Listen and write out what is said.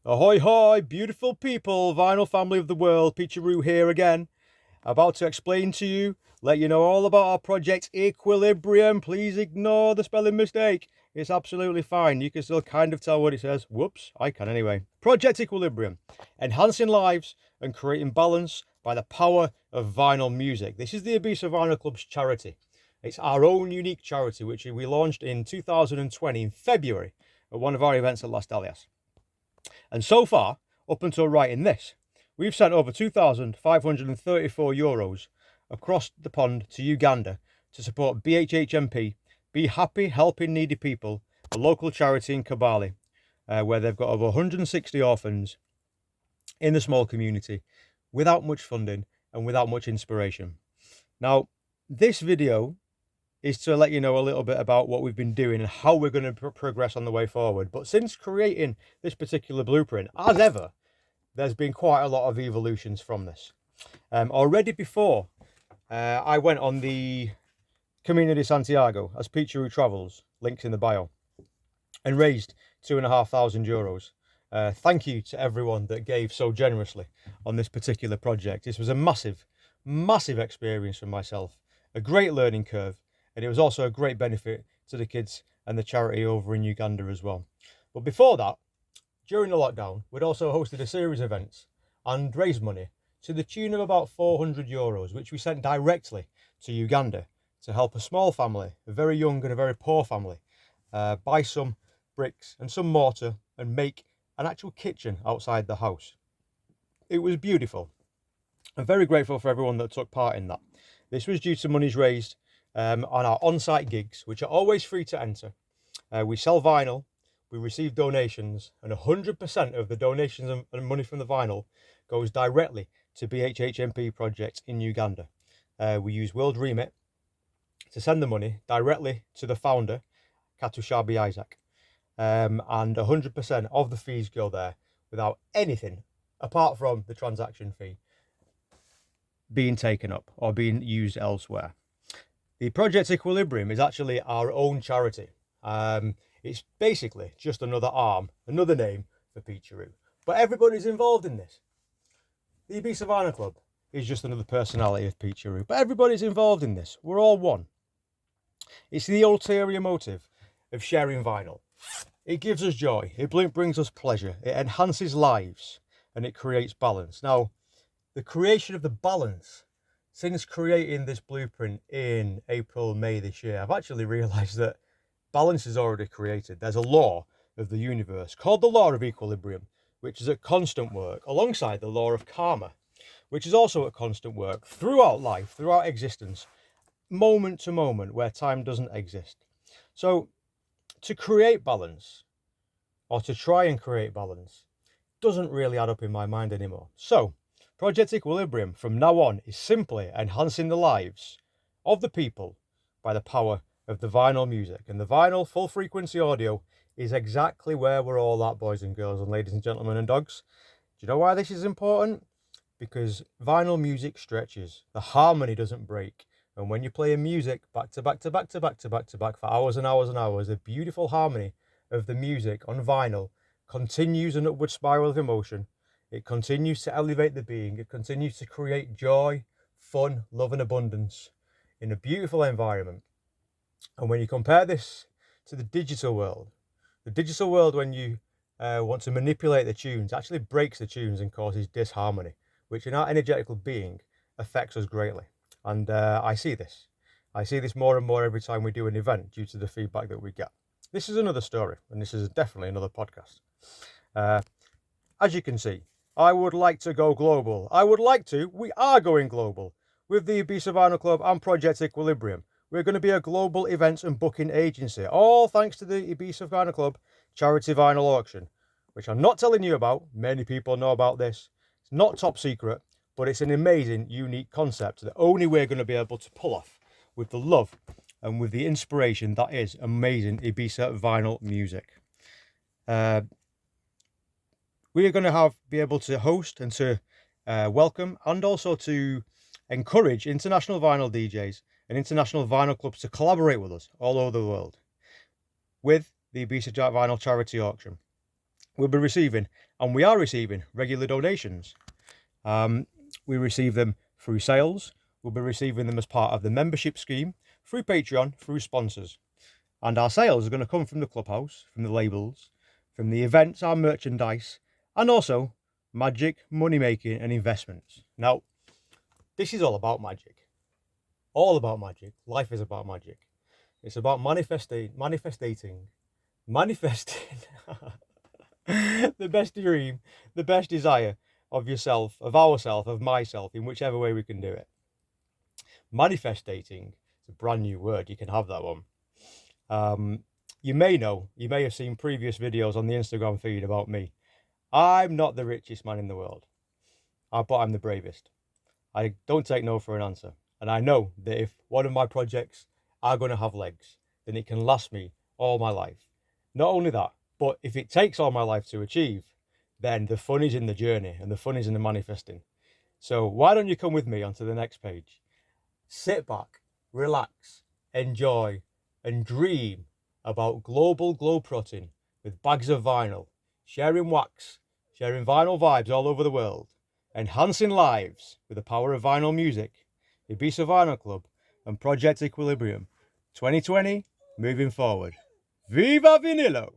Ahoy hoy, beautiful people, vinyl family of the world, Peteroo here again, about to explain to you, let you know all about our project Equilibrium. Please ignore the spelling mistake. It's absolutely fine. You can still kind of tell what it says. Whoops, I can anyway. Project Equilibrium, enhancing lives and creating balance by the power of vinyl music. This is the Ibiza Vinyl Club's charity. It's our own unique charity, which we launched in 2020 in February at one of our events at Las Dalias. And so far, up until writing this, we've sent over €2,534 across the pond to Uganda to support BHHMP, Be Happy Helping Needy People, a local charity in Kabale, where they've got over 160 orphans in the small community without much funding and without much inspiration. Now, this video is to let you know a little bit about what we've been doing and how we're going to progress on the way forward. But since creating this particular blueprint, as ever, there's been quite a lot of evolutions from this. Already before I went on the Camino de Santiago as Peteroo Travels, links in the bio, and raised €2,500. Thank you to everyone that gave so generously on this particular project. This was a massive, massive experience for myself, a great learning curve, and it was also a great benefit to the kids and the charity over in Uganda as well. But before that, during the lockdown, we'd also hosted a series of events and raised money to the tune of about €400, which we sent directly to Uganda to help a small family, a very young and a very poor family, buy some bricks and some mortar and make an actual kitchen outside the house. It was beautiful. I'm very grateful for everyone that took part in that. This was due to monies raised on our on-site gigs, which are always free to enter. We sell vinyl, we receive donations, and 100% of the donations and money from the vinyl goes directly to BHHMP projects in Uganda. We use World Remit to send the money directly to the founder, Katushabi Isaac, and 100% of the fees go there without anything apart from the transaction fee being taken up or being used elsewhere. The Project Equilibrium is actually our own charity. It's basically just another arm, another name for Peteroo. But everybody's involved in this. The Ibiza Vinyl Club is just another personality of Peteroo. But everybody's involved in this. We're all one. It's the ulterior motive of sharing vinyl. It gives us joy. It brings us pleasure. It enhances lives. And it creates balance. Now, the creation of the balance, since creating this blueprint in April, May this year, I've actually realised that balance is already created. There's a law of the universe called the law of equilibrium, which is at constant work alongside the law of karma, which is also at constant work throughout life, throughout existence, moment to moment where time doesn't exist. So to create balance, or to try and create balance, doesn't really add up in my mind anymore. So Project Equilibrium from now on is simply enhancing the lives of the people by the power of the vinyl music. And the vinyl full frequency audio is exactly where we're all at, boys and girls and ladies and gentlemen and dogs. Do you know why this is important? Because vinyl music stretches. The harmony doesn't break. And when you're playing music back to back to back to back to back to back for hours and hours and hours, the beautiful harmony of the music on vinyl continues an upward spiral of emotion. It continues to elevate the being. It continues to create joy, fun, love and abundance in a beautiful environment. And when you compare this to the digital world when you want to manipulate the tunes, actually breaks the tunes and causes disharmony, which in our energetical being affects us greatly. And I see this more and more every time we do an event due to the feedback that we get. This is another story, and this is definitely another podcast. As you can see, I would like to go global. We are going global with the Ibiza Vinyl Club and Project Equilibrium. We're going to be a global events and booking agency, all thanks to the Ibiza Vinyl Club charity vinyl auction, which I'm not telling you about. Many people know about this. It's not top secret, but it's an amazing, unique concept that only we're going to be able to pull off with the love and with the inspiration that is amazing Ibiza vinyl music. We are going to be able to host and to welcome and also to encourage international vinyl DJs and international vinyl clubs to collaborate with us all over the world with the Ibiza Vinyl Charity Auction. we'll be receiving, and we are receiving, regular donations. We receive them through sales. We'll be receiving them as part of the membership scheme, through Patreon, through sponsors. And our sales are going to come from the clubhouse, from the labels, from the events, our merchandise, and also magic, money making, and investments. Now, this is all about magic. All about magic. Life is about magic. It's about manifesting the best dream, the best desire of yourself, of ourself, of myself, in whichever way we can do it. Manifestating, it's a brand new word. You can have that one. You may have seen previous videos on the Instagram feed about me. I'm not the richest man in the world, but I'm the bravest. I don't take no for an answer. And I know that if one of my projects are going to have legs, then it can last me all my life. Not only that, but if it takes all my life to achieve, then the fun is in the journey and the fun is in the manifesting. So why don't you come with me onto the next page? Sit back, relax, enjoy, and dream about global globetrotting with bags of vinyl, sharing wax, sharing vinyl vibes all over the world, enhancing lives with the power of vinyl music, Ibiza Vinyl Club, and Project Equilibrium. 2020, moving forward. Viva Vinilo!